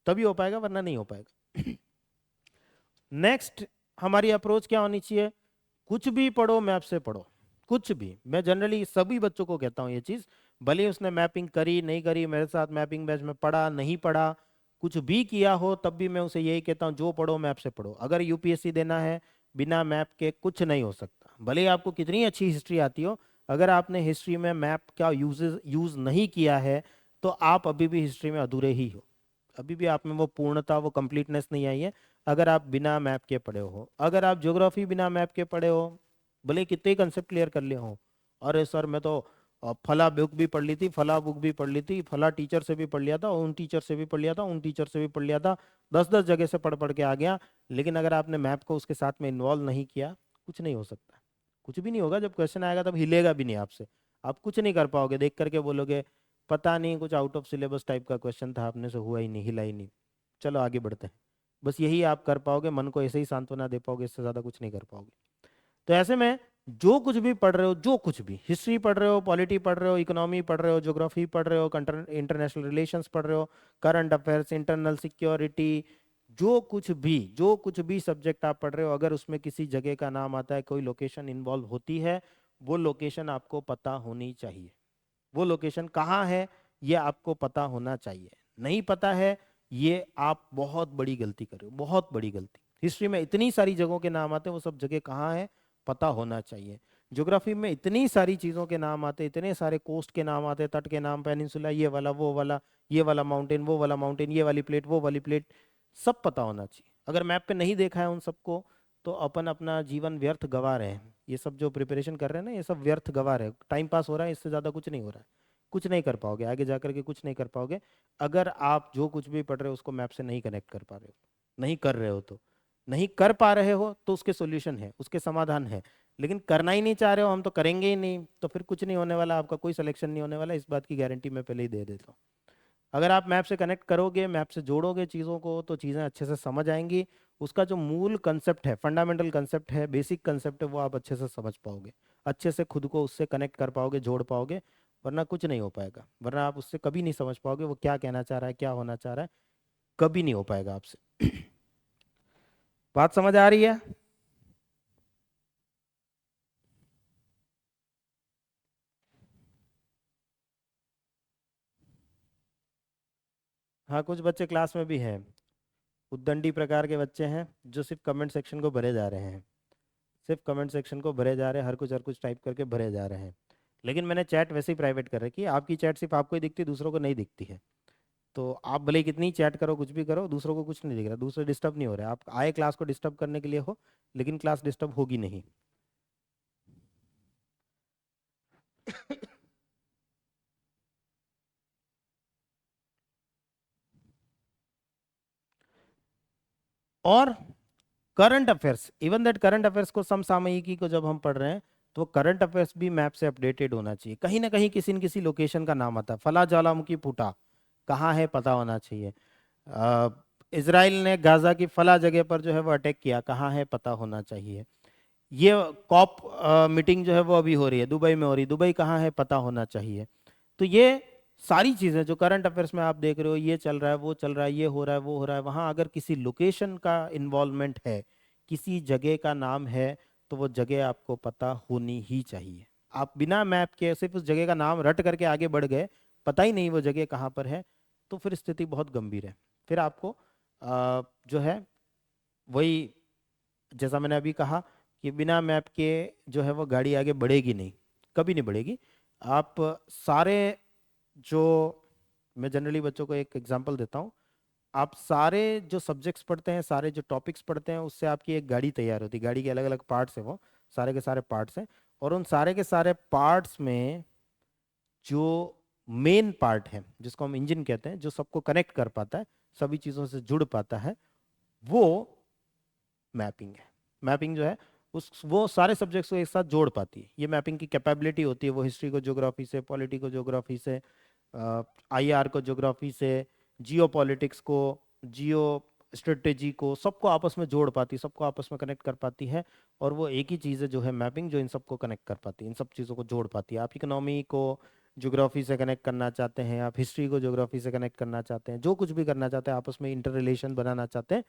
तभी हो पाएगा, वरना नहीं हो पाएगा। नेक्स्ट हमारी अप्रोच क्या होनी चाहिए, कुछ भी पढ़ो मैप से पढ़ो, कुछ भी। मैं जनरली सभी बच्चों को कहता हूँ ये चीज़, भले ही उसने मैपिंग करी नहीं करी, मेरे साथ मैपिंग बैच में पढ़ा नहीं पढ़ा, कुछ भी किया हो, तब भी मैं उसे यही कहता हूँ, जो पढ़ो मैप से पढ़ो। अगर यूपीएससी देना है बिना मैप के कुछ नहीं हो सकता। भले ही आपको कितनी अच्छी हिस्ट्री आती हो, अगर आपने हिस्ट्री में मैप का यूज नहीं किया है तो आप अभी भी हिस्ट्री में अधूरे ही हो, अभी भी आप में वो पूर्णता, वो कंप्लीटनेस नहीं आई है अगर आप बिना मैप के पढ़े हो। अगर आप ज्योग्राफी बिना मैप के पढ़े हो, भले कितने कंसेप्ट क्लियर कर लिए हो, अरे सर मैं तो फला बुक भी पढ़ ली थी, फला बुक भी पढ़ ली थी, फला टीचर से भी पढ़ लिया था, उन टीचर से भी पढ़ लिया था, उन टीचर से भी पढ़ लिया था, 10-10 जगह से पढ़ पढ़ के आ गया, लेकिन अगर आपने मैप को उसके साथ में इन्वॉल्व नहीं किया, कुछ नहीं हो सकता, कुछ भी नहीं होगा। जब क्वेश्चन आएगा तब हिलेगा भी नहीं आपसे, आप कुछ नहीं कर पाओगे, देख करके बोलोगे पता नहीं कुछ आउट ऑफ सिलेबस टाइप का क्वेश्चन था, आपने से हुआ ही नहीं, हिला ही नहीं, चलो आगे बढ़ते हैं। बस यही आप कर पाओगे, मन को ऐसे ही सांत्वना दे पाओगे, इससे ज़्यादा कुछ नहीं कर पाओगे। तो ऐसे में जो कुछ भी पढ़ रहे हो, जो कुछ भी, हिस्ट्री पढ़ रहे हो, पॉलिटी पढ़ रहे हो, इकोनॉमी पढ़ रहे हो, ज्योग्राफी पढ़ रहे हो, इंटरनेशनल रिलेशंस पढ़ रहे हो, करंट अफेयर्स, इंटरनल सिक्योरिटी, जो कुछ भी सब्जेक्ट आप पढ़ रहे हो, अगर उसमें किसी जगह का नाम आता है, कोई लोकेशन इन्वॉल्व होती है, वो लोकेशन आपको पता होनी चाहिए। वो लोकेशन कहाँ है ये आपको पता होना चाहिए। नहीं पता है, ये आप बहुत बड़ी गलती कर रहे हो, बहुत बड़ी गलती। हिस्ट्री में इतनी सारी जगहों के नाम आते हैं, वो सब जगह कहाँ है पता होना चाहिए। ज्योग्राफी में इतनी सारी चीज़ों के नाम आते हैं, इतने सारे कोस्ट के नाम आते हैं, तट के नाम, पेनिनसुला, ये वाला वो वाला, ये वाला माउंटेन वो वाला माउंटेन, ये वाली प्लेट वो वाली प्लेट, सब पता होना चाहिए। अगर मैप पे नहीं देखा है उन सबको तो अपन अपना जीवन व्यर्थ गवा रहे हैं। ये सब जो प्रिपरेशन कर रहे हैं ना, ये सब व्यर्थ गवा रहे हैं, टाइम पास हो रहा है, इससे ज़्यादा कुछ नहीं हो रहा है। कुछ नहीं कर पाओगे आगे जा करके, कुछ नहीं कर पाओगे अगर आप जो कुछ भी पढ़ रहे हो उसको मैप से नहीं कनेक्ट कर पा रहे हो, नहीं कर रहे हो तो। नहीं कर पा रहे हो तो उसके सॉल्यूशन है, उसके समाधान है, लेकिन करना ही नहीं चाह रहे हो, हम तो करेंगे ही नहीं, तो फिर कुछ नहीं होने वाला, आपका कोई सिलेक्शन नहीं होने वाला, इस बात की गारंटी मैं पहले ही दे देता हूँ। अगर आप मैप से कनेक्ट करोगे, मैप से जोड़ोगे चीज़ों को, तो चीज़ें अच्छे से समझ आएंगी। उसका जो मूल कंसेप्ट है, फंडामेंटल कंसेप्ट है, बेसिक कंसेप्ट है, वो आप अच्छे से समझ पाओगे, अच्छे से खुद को उससे कनेक्ट कर पाओगे, जोड़ पाओगे। वरना कुछ नहीं हो पाएगा, वरना आप उससे कभी नहीं समझ पाओगे वो क्या कहना चाह रहा है, क्या होना चाह रहा है, कभी नहीं हो पाएगा आपसे। बात समझ आ रही है? हाँ, कुछ बच्चे क्लास में भी हैं, उद्दंडी प्रकार के बच्चे हैं जो सिर्फ कमेंट सेक्शन को भरे जा रहे हैं, सिर्फ कमेंट सेक्शन को भरे जा रहे हैं, हर कुछ टाइप करके भरे जा रहे हैं। लेकिन मैंने चैट वैसे ही प्राइवेट कर रखी है, आपकी चैट सिर्फ आपको ही दिखती है, दूसरों को नहीं दिखती है। तो आप भले ही कितनी चैट करो, कुछ भी करो, दूसरों को कुछ नहीं दिख रहा, दूसरे डिस्टर्ब नहीं हो रहे, आप आए क्लास को डिस्टर्ब करने के लिए हो, लेकिन क्लास डिस्टर्ब होगी नहीं। और current affairs, even that current affairs को, समसामयिकी को जब हम पढ़ रहे हैं तो करंट अफेयर्स भी मैप से अपडेटेड होना चाहिए। कहीं ना कहीं किसी न किसी लोकेशन का नाम आता है, फला ज्वालामुखी फूटा, कहाँ है पता होना चाहिए। अ, इसराइल ने गाजा की फला जगह पर जो है वो अटैक किया, कहाँ है पता होना चाहिए। ये कॉप मीटिंग जो है वो अभी हो रही है, दुबई में हो रही है, दुबई कहाँ है पता होना चाहिए। तो ये सारी चीज़ें जो करंट अफेयर्स में आप देख रहे हो, ये चल रहा है, वो चल रहा है, ये हो रहा है, वो हो रहा है, वहाँ अगर किसी लोकेशन का इन्वॉल्वमेंट है, किसी जगह का नाम है, तो वो जगह आपको पता होनी ही चाहिए। आप बिना मैप के सिर्फ उस जगह का नाम रट करके आगे बढ़ गए, पता ही नहीं वो जगह कहाँ पर है, तो फिर स्थिति बहुत गंभीर है। फिर आपको जो है वही, जैसा मैंने अभी कहा कि बिना मैप के जो है वो गाड़ी आगे बढ़ेगी नहीं, कभी नहीं बढ़ेगी। आप सारे जो, मैं जनरली बच्चों को एक एग्जांपल देता हूँ, आप सारे जो सब्जेक्ट्स पढ़ते हैं, सारे जो टॉपिक्स पढ़ते हैं, उससे आपकी एक गाड़ी तैयार होती है। गाड़ी के अलग अलग पार्ट्स हैं, वो सारे के सारे पार्ट्स हैं, और उन सारे के सारे पार्ट्स में जो मेन पार्ट है, जिसको हम इंजन कहते हैं, जो सबको कनेक्ट कर पाता है, सभी चीज़ों से जुड़ पाता है, वो मैपिंग है। मैपिंग जो है उस वो सारे सब्जेक्ट्स को एक साथ जोड़ पाती है। ये मैपिंग की कैपेबिलिटी होती है। वो हिस्ट्री को ज्योग्राफी से, पॉलिटी को ज्योग्राफी से, आईआर को ज्योग्राफी से, जियो पॉलिटिक्स को, जियो स्ट्रेटेजी को, सबको आपस में जोड़ पाती है, सबको आपस में कनेक्ट कर पाती है। और वो एक ही चीज़ है जो है मैपिंग, जो इन सबको कनेक्ट कर पाती है, इन सब चीज़ों को जोड़ पाती है। आप इकोनॉमी को ज्योग्राफी से कनेक्ट करना चाहते हैं, आप हिस्ट्री को ज्योग्राफी से कनेक्ट करना चाहते हैं, जो कुछ भी करना चाहते हैं, आपस में इंटर रिलेशन बनाना चाहते हैं,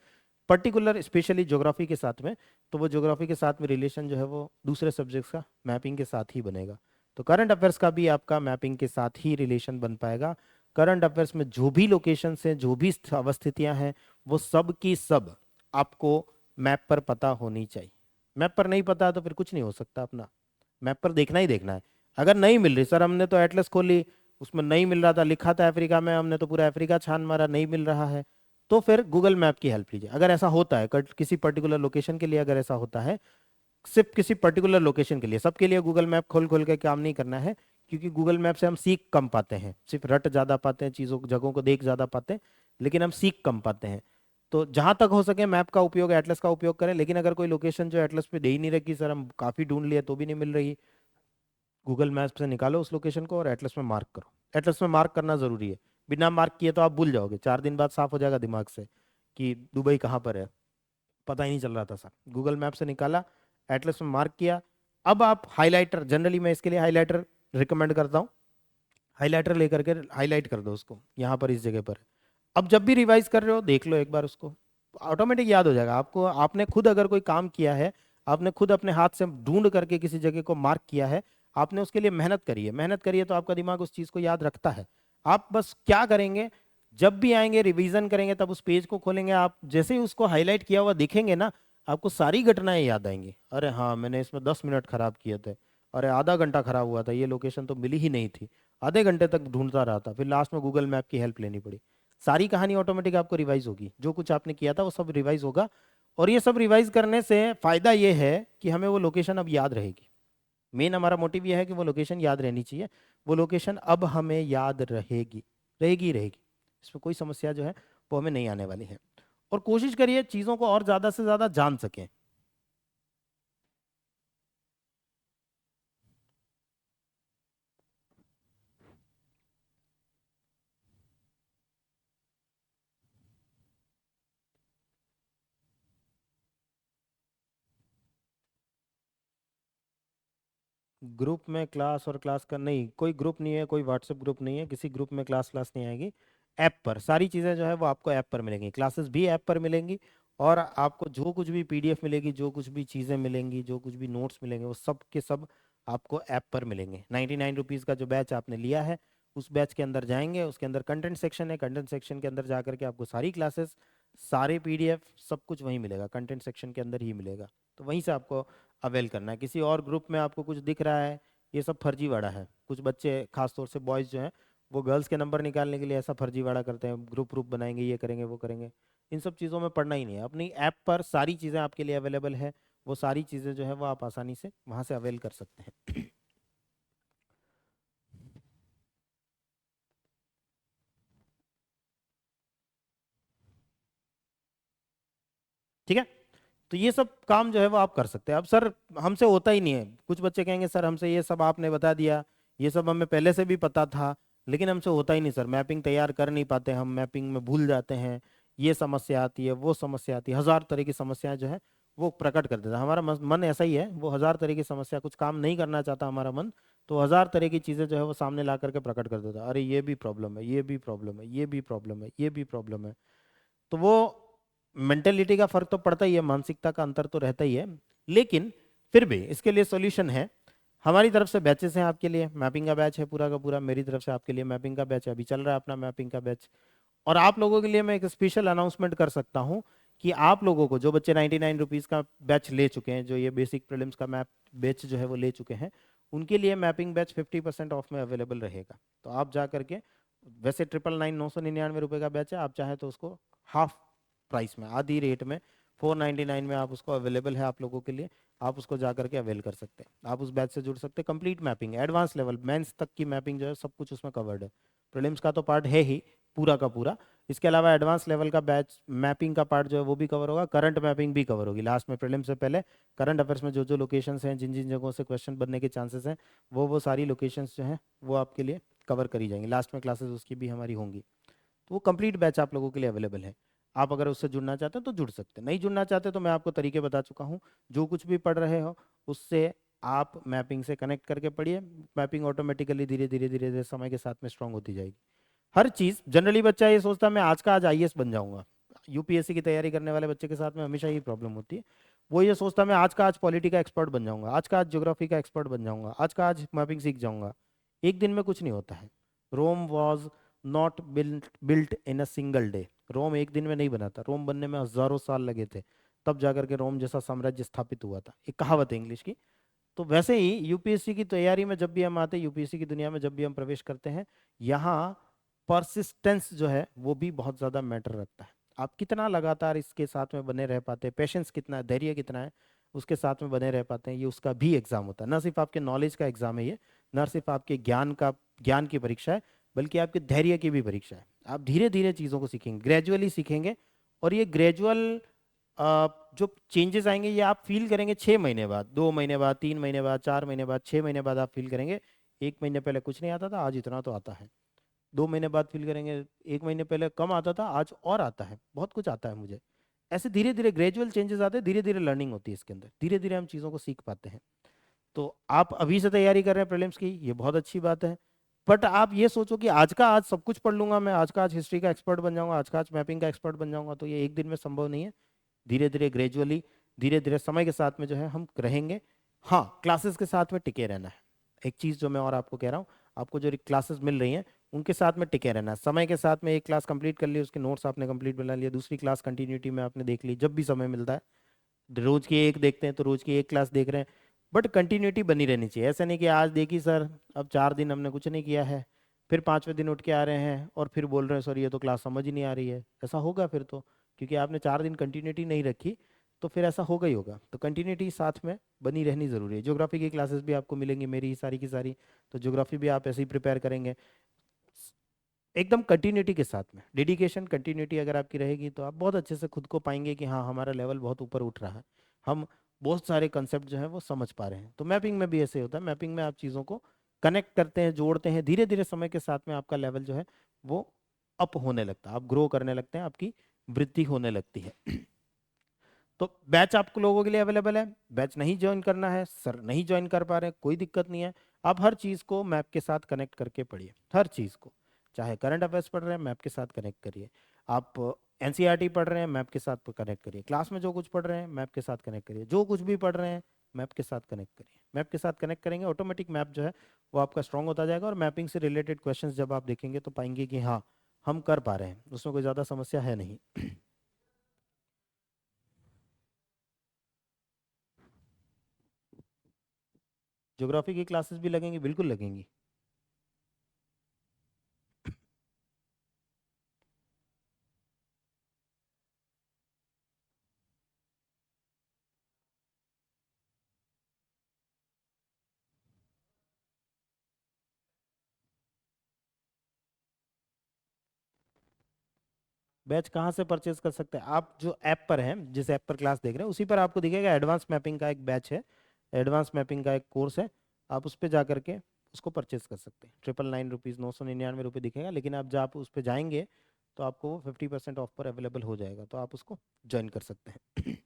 पर्टिकुलर स्पेशली ज्योग्राफी के साथ में, तो वो ज्योग्राफी के साथ में रिलेशन जो है वो दूसरे सब्जेक्ट्स का मैपिंग के साथ ही बनेगा। तो करंट अफेयर्स का भी आपका मैपिंग के साथ ही रिलेशन बन पाएगा। करंट अफेयर्स में जो भी लोकेशन हैं, जो भी अवस्थितियां हैं, वो सब की सब आपको मैप पर पता होनी चाहिए। मैप पर नहीं पता तो फिर कुछ नहीं हो सकता अपना। मैप पर देखना ही देखना है। अगर नहीं मिल रही, सर हमने तो एटलस खोली, उसमें नहीं मिल रहा था, लिखा था अफ्रीका में, हमने तो पूरा अफ्रीका छान मारा, नहीं मिल रहा है, तो फिर गूगल मैप की हेल्प लीजिए। अगर ऐसा होता है किसी पर्टिकुलर लोकेशन के लिए, अगर ऐसा होता है, सिर्फ किसी पर्टिकुलर लोकेशन के लिए, सबके लिए गूगल मैप खोल खोल के काम नहीं करना है, क्योंकि गूगल मैप से हम सीख कम पाते हैं, सिर्फ रट ज़्यादा पाते हैं, चीज़ों जगहों को देख ज़्यादा पाते हैं, लेकिन हम सीख कम पाते हैं। तो जहां तक हो सके मैप का उपयोग, एटलस का उपयोग करें। लेकिन अगर कोई लोकेशन जो एटलस पे दे ही नहीं रखी, सर हम काफ़ी ढूंढ लिए तो भी नहीं मिल रही, गूगल मैप से निकालो उस लोकेशन को और एटलस में मार्क करो। एटलस में मार्क करना ज़रूरी है। बिना मार्क किए तो आप भूल जाओगे, 4 दिन बाद साफ हो जाएगा दिमाग से कि दुबई कहाँ पर है, पता ही नहीं चल रहा था सर। गूगल मैप से निकाला, एटलस में मार्क किया। अब आप हाइलाइटर, जनरली मैं इसके लिए हाइलाइटर रिकमेंड करता हूँ, हाइलाइटर लेकर के हाईलाइट कर दो उसको, यहाँ पर इस जगह पर है। अब जब भी रिवाइज कर रहे हो देख लो एक बार उसको, ऑटोमेटिक याद हो जाएगा आपको। आपने खुद अगर कोई काम किया है, आपने खुद अपने हाथ से ढूंढ करके किसी जगह को मार्क किया है, आपने उसके लिए मेहनत करी है, मेहनत करी है, तो आपका दिमाग उस चीज को याद रखता है। आप बस क्या करेंगे, जब भी आएंगे रिवीजन करेंगे, तब उस पेज को खोलेंगे, आप जैसे ही उसको हाईलाइट किया हुआ दिखेंगे ना, आपको सारी घटनाएं याद आएंगी। अरे हाँ, मैंने इसमें 10 मिनट खराब किए थे, अरे आधा घंटा खराब हुआ था, ये लोकेशन तो मिली ही नहीं थी, आधे घंटे तक ढूंढता रहा था, फिर लास्ट में गूगल मैप की हेल्प लेनी पड़ी। सारी कहानी ऑटोमेटिक आपको रिवाइज होगी, जो कुछ आपने किया था वो सब रिवाइज होगा। और ये सब रिवाइज करने से फायदा ये है कि हमें वो लोकेशन अब याद रहेगी। मेन हमारा मोटिव ये है कि वो लोकेशन याद रहनी चाहिए। वो लोकेशन अब हमें याद रहेगी, रहेगी ही रहेगी। इसमें कोई समस्या जो है वो हमें नहीं आने वाली है। और कोशिश करिए चीज़ों को और ज़्यादा से ज़्यादा जान सकें। ग्रुप में क्लास और क्लास का नहीं, कोई ग्रुप नहीं है, कोई व्हाट्सएप ग्रुप नहीं है, किसी ग्रुप में क्लास क्लास नहीं आएगी। ऐप पर सारी चीज़ें जो है वो आपको ऐप पर मिलेंगी, क्लासेस भी ऐप पर मिलेंगी। और आपको जो कुछ भी पीडीएफ मिलेगी, जो कुछ भी चीज़ें मिलेंगी, जो कुछ भी नोट्स मिलेंगे, वो सब के सब आपको ऐप पर मिलेंगे। 99 रुपीज़ का जो बैच आपने लिया है, उस बैच के अंदर जाएंगे, उसके अंदर कंटेंट सेक्शन है, कंटेंट सेक्शन के अंदर जा करके आपको सारी क्लासेस, सारे पीडीएफ, सब कुछ वहीं मिलेगा, कंटेंट सेक्शन के अंदर ही मिलेगा। तो वहीं से आपको अवेल करना है। किसी और ग्रुप में आपको कुछ दिख रहा है, ये सब फर्जीवाड़ा है। कुछ बच्चे, खासतौर से बॉयज़ जो हैं, वो गर्ल्स के नंबर निकालने के लिए ऐसा फर्जीवाड़ा करते हैं, ग्रुप ग्रुप बनाएंगे, ये करेंगे वो करेंगे। इन सब चीज़ों में पढ़ना ही नहीं है। अपनी ऐप पर सारी चीज़ें आपके लिए अवेलेबल है, वो सारी चीज़ें जो है वो आप आसानी से वहाँ से अवेल कर सकते हैं। ठीक है। तो ये सब काम जो है वो आप कर सकते हैं। अब सर हमसे होता ही नहीं है, कुछ बच्चे कहेंगे सर हमसे ये सब आपने बता दिया, ये सब हमें पहले से भी पता था, लेकिन हमसे होता ही नहीं सर, मैपिंग तैयार कर नहीं पाते, हम मैपिंग में भूल जाते हैं, ये समस्या आती है, वो समस्या आती है, हजार तरह की समस्याएं जो है वो प्रकट कर देता है। हमारा मन ऐसा ही है, वो हजार तरह की समस्या, कुछ काम नहीं करना चाहता हमारा मन, तो हजार तरह की चीजें जो है वो सामने ला करके प्रकट कर देता है। अरे ये भी प्रॉब्लम है, ये भी प्रॉब्लम है, ये भी प्रॉब्लम है, ये भी प्रॉब्लम है। तो वो मेंटेलिटी का फर्क तो पड़ता ही है, मानसिकता का अंतर तो रहता ही है, लेकिन फिर भी इसके लिए सॉल्यूशन है। हमारी तरफ से बैचेस हैं आपके लिए, मैपिंग का बैच है पूरा का पूरा, मेरी तरफ से आपके लिए मैपिंग का बैच है, अभी चल रहा है अपना मैपिंग का बैच। और आप लोगों के लिए मैं एक स्पेशल अनाउंसमेंट कर सकता हूँ कि आप लोगों को, जो बच्चे 99 रुपीज़ का बैच ले चुके हैं, जो ये बेसिक प्रीलिम्स का मैप बैच जो है वो ले चुके हैं, उनके लिए मैपिंग बैच 50% ऑफ में अवेलेबल रहेगा। तो आप जा करके, वैसे 999 999 रुपये का बैच है, आप चाहें तो उसको हाफ प्राइस में, आधी रेट में, 499 में आप उसको अवेलेबल है आप लोगों के लिए, आप उसको जा करके अवेल कर सकते हैं। आप उस बैच से जुड़ सकते हैं। Complete mapping, advance level mains तक की मैपिंग जो है सब कुछ उसमें कवर्ड है। प्रीलिम्स का तो पार्ट है ही पूरा का पूरा, इसके अलावा एडवांस लेवल का बैच मैपिंग का पार्ट जो है वो भी कवर होगा, करंट मैपिंग भी कवर होगी लास्ट में। प्रीलिम्स से पहले करंट अफेयर्स में जो जो लोकेशंस हैं, जिन जिन जगहों से क्वेश्चन बनने के चांसेस हैं, वो सारी लोकेशंस जो हैं वो आपके लिए कवर करी जाएंगी। लास्ट में क्लासेस उसकी भी हमारी होंगी। तो वो कंप्लीट बैच आप लोगों के लिए अवेलेबल है। आप अगर उससे जुड़ना चाहते हैं तो जुड़ सकते हैं, नहीं जुड़ना चाहते तो मैं आपको तरीके बता चुका हूँ। जो कुछ भी पढ़ रहे हो उससे आप मैपिंग से कनेक्ट करके पढ़िए। मैपिंग ऑटोमेटिकली धीरे धीरे धीरे धीरे समय के साथ में स्ट्रांग होती जाएगी। हर चीज़, जनरली बच्चा ये सोचता है मैं आज का आज आईएएस बन जाऊंगा। यूपीएससी की तैयारी करने वाले बच्चे के साथ में हमेशा यही प्रॉब्लम होती है। वो ये सोचता है मैं आज का आज पॉलिटी का एक्सपर्ट बन जाऊंगा, आज का आज ज्योग्राफी का एक्सपर्ट बन जाऊंगा, आज का आज मैपिंग सीख जाऊंगा। एक दिन में कुछ नहीं होता है। Rome was not built in a single day. Rome एक दिन में नहीं बना था, रोम बनने में हजारों साल लगे थे, तब जाकर के रोम जैसा साम्राज्य स्थापित हुआ था। एक कहावत है इंग्लिश की। तो वैसे ही यूपीएससी की तैयारी में जब भी हम आते हैं, यूपीएससी की दुनिया में जब भी हम प्रवेश करते हैं, यहाँ परसिस्टेंस जो है वो भी बहुत ज़्यादा मैटर रखता है। आप कितना लगातार इसके साथ में बने रह पाते हैं, पेशेंस कितना है, धैर्य कितना है, उसके साथ में बने रह पाते हैं, ये उसका भी एग्जाम होता है। ना सिर्फ आपके नॉलेज का एग्जाम है ये, ना सिर्फ आपके ज्ञान की परीक्षा है, बल्कि आपके धैर्य की भी परीक्षा है। आप धीरे धीरे चीज़ों को सीखेंगे, ग्रेजुअली सीखेंगे। और ये ग्रेजुअल जो चेंजेस आएंगे ये आप फील करेंगे 6 महीने बाद, 2 महीने बाद, 3 महीने बाद, 4 महीने बाद, 6 महीने बाद आप फील करेंगे 1 महीने पहले कुछ नहीं आता था, आज इतना तो आता है। 2 महीने बाद फील करेंगे 1 महीने पहले कम आता था, आज और आता है, बहुत कुछ आता है मुझे। ऐसे धीरे धीरे ग्रेजुअल चेंजेस आते हैं, धीरे धीरे लर्निंग होती है इसके अंदर, धीरे धीरे हम चीज़ों को सीख पाते हैं। तो आप अभी से तैयारी कर रहे हैं प्रीलिम्स की, ये बहुत अच्छी बात है। बट आप ये सोचो कि आज का आज सब कुछ पढ़ लूंगा मैं, आज का आज हिस्ट्री का एक्सपर्ट बन जाऊंगा, आज का आज मैपिंग का एक्सपर्ट बन जाऊंगा, तो ये एक दिन में संभव नहीं है। धीरे धीरे ग्रेजुअली, धीरे धीरे समय के साथ में जो है हम रहेंगे। हाँ, क्लासेस के साथ में टिके रहना है। एक चीज़ जो मैं और आपको कह रहा हूँ, आपको जो क्लासेस मिल रही हैं उनके साथ में टिके रहना है। समय के साथ में एक क्लास कंप्लीट कर ली, उसके नोट्स आपने कंप्लीट बना लिया, दूसरी क्लास कंटिन्यूटी में आपने देख ली जब भी समय मिलता है। रोज की एक देखते हैं तो रोज की एक क्लास देख रहे हैं, बट कंटिन्यूटी बनी रहनी चाहिए। ऐसा नहीं कि आज देखी सर, अब 4 दिन हमने कुछ नहीं किया है, फिर 5वें दिन उठ के आ रहे हैं और फिर बोल रहे हैं सर ये तो क्लास समझ ही नहीं आ रही है। ऐसा होगा फिर तो, क्योंकि आपने 4 दिन कंटिन्यूटी नहीं रखी, तो फिर ऐसा होगा ही होगा। तो कंटिन्यूटी साथ में बनी रहनी ज़रूरी है। ज्योग्राफी की क्लासेस भी आपको मिलेंगी मेरी ही सारी की सारी, तो ज्योग्राफी भी आप ऐसे ही प्रिपेयर करेंगे एकदम कंटिन्यूटी के साथ में। डेडिकेशन कंटिन्यूटी अगर आपकी रहेगी तो आप बहुत अच्छे से खुद को पाएंगे कि हाँ हमारा लेवल बहुत ऊपर उठ रहा है, हम बहुत सारे कंसेप्ट जो है वो समझ पा रहे हैं। तो मैपिंग में भी ऐसे होता है, मैपिंग में आप चीज़ों को कनेक्ट करते हैं, जोड़ते हैं, धीरे धीरे समय के साथ में आपका लेवल जो है वो अप होने लगता है, आप ग्रो करने लगते हैं, आपकी वृद्धि होने लगती है। तो बैच आप लोगों के लिए अवेलेबल है। बैच नहीं ज्वाइन करना है, सर नहीं ज्वाइन कर पा रहे हैं, कोई दिक्कत नहीं है। आप हर चीज़ को मैप के साथ कनेक्ट करके पढ़िए, हर चीज़ को। चाहे करंट अफेयर्स पढ़ रहे हैं मैप के साथ कनेक्ट करिए, आप एनसीईआरटी पढ़ रहे हैं मैप के साथ कनेक्ट करिए, क्लास में जो कुछ पढ़ रहे हैं मैप के साथ कनेक्ट करिए, जो कुछ भी पढ़ रहे हैं मैप के साथ कनेक्ट करिए। मैप के साथ कनेक्ट करेंगे ऑटोमेटिक मैप जो है वो आपका स्ट्रांग होता जाएगा, और मैपिंग से रिलेटेड क्वेश्चंस जब आप देखेंगे तो पाएंगे कि हाँ हम कर पा रहे हैं, उसमें कोई ज़्यादा समस्या है नहीं। ज्योग्राफी की क्लासेस भी लगेंगी, बिल्कुल लगेंगी। बैच कहाँ से परचेज कर सकते हैं आप? जो ऐप पर है, जिस ऐप पर क्लास देख रहे हैं उसी पर आपको दिखेगा एडवांस मैपिंग का एक बैच है, एडवांस मैपिंग का एक कोर्स है। आप उस पर जा करके उसको परचेज कर सकते हैं। 999 रुपीज़, 999 रुपये दिखेगा, लेकिन आप जब उस पर जाएंगे तो आपको वो 50% ऑफ पर अवेलेबल हो जाएगा, तो आप उसको ज्वाइन कर सकते हैं।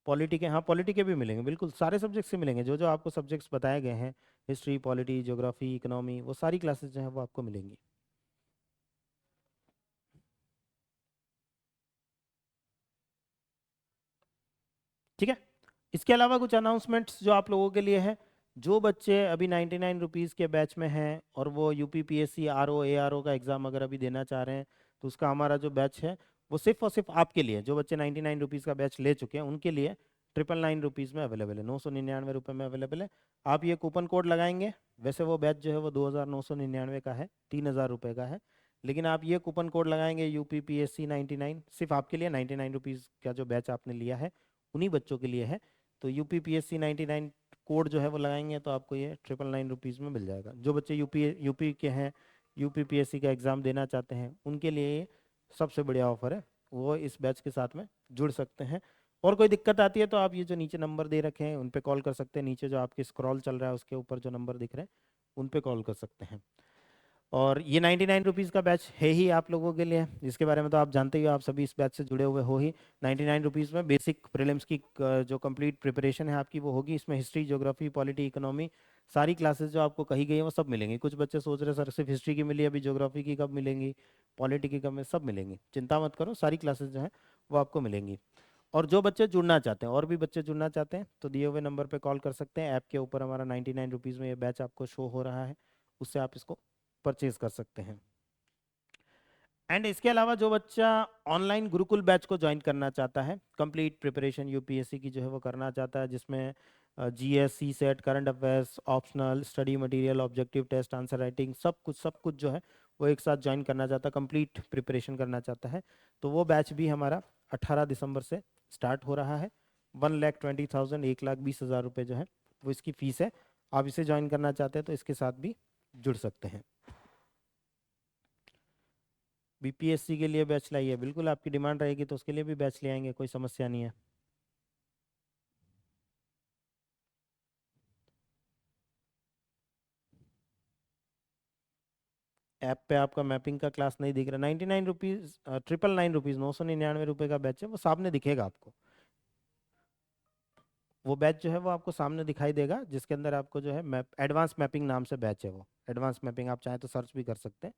पॉलिटी के, हाँ पॉलिटी के भी मिलेंगे, बिल्कुल सारे सब्जेक्ट्स से मिलेंगे। जो जो आपको सब्जेक्ट्स बताए गए हैं, हिस्ट्री, पॉलिटी, ज्योग्राफी, इकोनॉमी, वो सारी क्लासेस जो हैं वो आपको मिलेंगी। ठीक है। इसके अलावा कुछ अनाउंसमेंट्स जो आप लोगों के लिए है, जो बच्चे अभी 99 रुपीज़ के बैच में हैं और वो यूपीपीएससी आरओ एआरओ का एग्ज़ाम अगर अभी देना चाह रहे हैं, तो उसका हमारा जो बैच है वो सिर्फ और सिर्फ आपके लिए, जो बच्चे 99 रुपीज़ का बैच ले चुके हैं उनके लिए 999 रुपीज़ में अवेलेबल है, 999 रुपये में अवेलेबल है। आप ये कूपन कोड लगाएंगे, वैसे वो बैच जो है वो 2999 का है, 3000 रुपये का है, लेकिन आप ये कूपन कोड लगाएंगे UPPSC 99, सिर्फ आपके लिए 99 रुपीज़ का जो बैच आपने लिया है उन्हीं बच्चों के लिए है। तो UPPSC 99 कोड जो है वो लगाएंगे तो आपको ये 999 रुपीज़ में मिल जाएगा। जो बच्चे यूपी के हैं, यूपीपीएससी का एग्ज़ाम देना चाहते हैं, उनके लिए ये सबसे बढ़िया ऑफर है, वो इस बैच के साथ में जुड़ सकते हैं। और कोई दिक्कत आती है तो आप ये जो नीचे नंबर दे रखे हैं उन पे कॉल कर सकते हैं, नीचे जो आपके स्क्रॉल चल रहा है उसके ऊपर जो नंबर दिख रहे हैं उन पे कॉल कर सकते हैं। और ये 99 रुपीज़ का बैच है ही आप लोगों के लिए, जिसके बारे में तो आप जानते ही हो, आप सभी इस बैच से जुड़े हुए हो ही। 99 रुपीज़ में बेसिक प्रीलिम्स की जो कंप्लीट प्रिपरेशन है आपकी वो होगी। इसमें हिस्ट्री, ज्योग्राफी, पॉलिटी, इकोनॉमी सारी क्लासेस जो आपको कही गई है वो सब मिलेंगी। कुछ बच्चे सोच रहे सर सिर्फ हिस्ट्री की मिली, अभी ज्योग्राफी की कब मिलेंगी, पॉलिटी की कब मिलेंगी, सब मिलेंगी, चिंता मत करो, सारी क्लासेस जो हैं वो आपको मिलेंगी। और जो बच्चे जुड़ना चाहते हैं, और भी बच्चे जुड़ना चाहते हैं, तो दिए हुए नंबर पे कॉल कर सकते हैं। ऐप के ऊपर हमारा 99 रुपीज़ में ये बैच आपको शो हो रहा है, उससे आप इसको परचेज कर सकते हैं। एंड इसके अलावा जो बच्चा ऑनलाइन गुरुकुल बैच को ज्वाइन करना चाहता है, कंप्लीट प्रिपरेशन यूपीएससी की जो है वो करना चाहता है, जिसमें GS, CSAT, current affairs, optional, study material, objective test, answer writing, सब कुछ जो है वो एक साथ ज्वाइन करना चाहता है, कंप्लीट प्रिपरेशन करना चाहता है, तो वो बैच भी हमारा 18 दिसंबर से स्टार्ट हो रहा है। 1,20,000 1,20,000 रुपये जो है वो इसकी फ़ीस है। आप इसे ज्वाइन करना चाहते हैं तो इसके साथ भी जुड़ सकते हैं। बीपीएससी के लिए बैच लाइए, बिल्कुल आपकी डिमांड रहेगी तो उसके लिए भी बैच ले आएंगे, कोई समस्या नहीं है। ऐप पे आपका मैपिंग का क्लास नहीं दिख रहा, 99 रुपीज़, 999 रुपीज़, 999 रुपये का बैच है, वो सामने दिखेगा आपको। वो बैच जो है वो आपको सामने दिखाई देगा, जिसके अंदर आपको जो है मैप, एडवांस मैपिंग नाम से बैच है वो। एडवांस मैपिंग आप चाहें तो सर्च भी कर सकते हैं।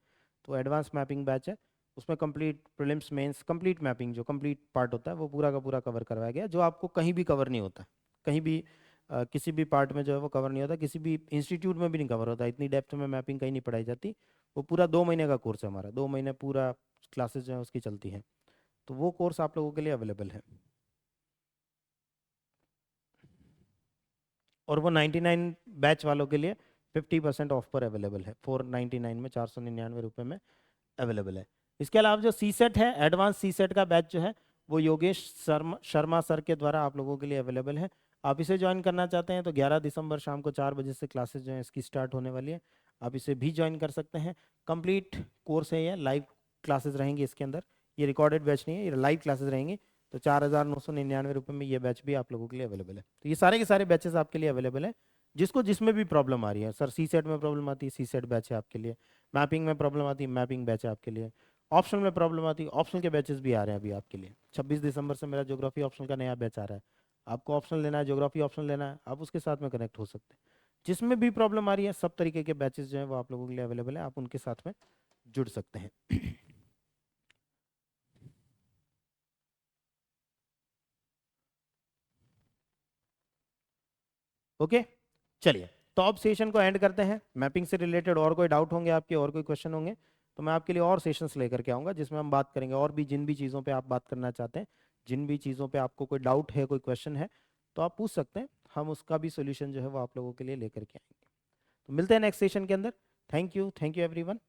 तो एडवांस मैपिंग बैच है, उसमें complete prelims mains complete mapping जो कंप्लीट पार्ट होता है वो पूरा का पूरा कवर करवाया गया, जो आपको कहीं भी कवर नहीं होता, कहीं भी किसी भी पार्ट में जो है वो कवर नहीं होता, किसी भी इंस्टीट्यूट में भी नहीं कवर होता, इतनी डेप्थ में मैपिंग कहीं नहीं पढ़ाई जाती। वो पूरा 2 महीने का कोर्स है हमारा, 2 महीने पूरा क्लासेस जो है उसकी चलती हैं, तो वो कोर्स आप लोगों के लिए अवेलेबल है। और वो 99 बैच वालों के लिए 50% ऑफ पर अवेलेबल है, 499 में, 499 रुपये में अवेलेबल है। इसके अलावा जो सी सेट है, एडवांस सी सेट का बैच जो है वो योगेश शर्मा सर के द्वारा आप लोगों के लिए अवेलेबल है। आप इसे ज्वाइन करना चाहते हैं तो 11 दिसंबर शाम को 4 बजे से क्लासेस जो है इसकी स्टार्ट होने वाली है, आप इसे भी ज्वाइन कर सकते हैं। कंप्लीट कोर्स है, ये लाइव क्लासेस रहेंगी इसके अंदर, ये रिकॉर्डेड बैच नहीं है, ये लाइव क्लासेस रहेंगी। तो 4,999 रुपये में ये बैच भी आप लोगों के लिए अवेलेबल है। तो ये सारे के सारे बैचेस आपके लिए अवेलेबल है, जिसको जिसमें भी प्रॉब्लम आ रही है, सर सी सेट में प्रॉब्लम आती है, सी सेट बैच है आपके लिए, मैपिंग में प्रॉब्लम आती है, मैपिंग बैच है आपके लिए, ऑप्शनल में प्रॉब्लम आती है, ऑप्शनल के बैचेस भी आ रहे हैं अभी आपके लिए। 26 दिसंबर से मेरा ज्योग्राफी ऑप्शनल का नया बैच आ रहा है, आपको ऑप्शनल लेना है, ज्योग्राफी ऑप्शनल लेना है, आप उसके साथ में कनेक्ट हो सकते हैं। जिसमें भी प्रॉब्लम आ रही है, सब तरीके के बैचेस जो हैं वो आप लोगों के लिए अवेलेबल है, आप उनके साथ में जुड़ सकते हैं। ओके, चलिए, तो अब सेशन को एंड करते हैं। मैपिंग से रिलेटेड और कोई डाउट होंगे आपके, और कोई क्वेश्चन होंगे तो मैं आपके लिए और सेशंस लेकर के आऊँगा, जिसमें हम बात करेंगे और भी जिन भी चीज़ों पे आप बात करना चाहते हैं, जिन भी चीज़ों पे आपको कोई डाउट है, कोई क्वेश्चन है, तो आप पूछ सकते हैं, हम उसका भी सोल्यूशन जो है वो आप लोगों के लिए लेकर के आएंगे। तो मिलते हैं नेक्स्ट सेशन के अंदर। Thank you everyone.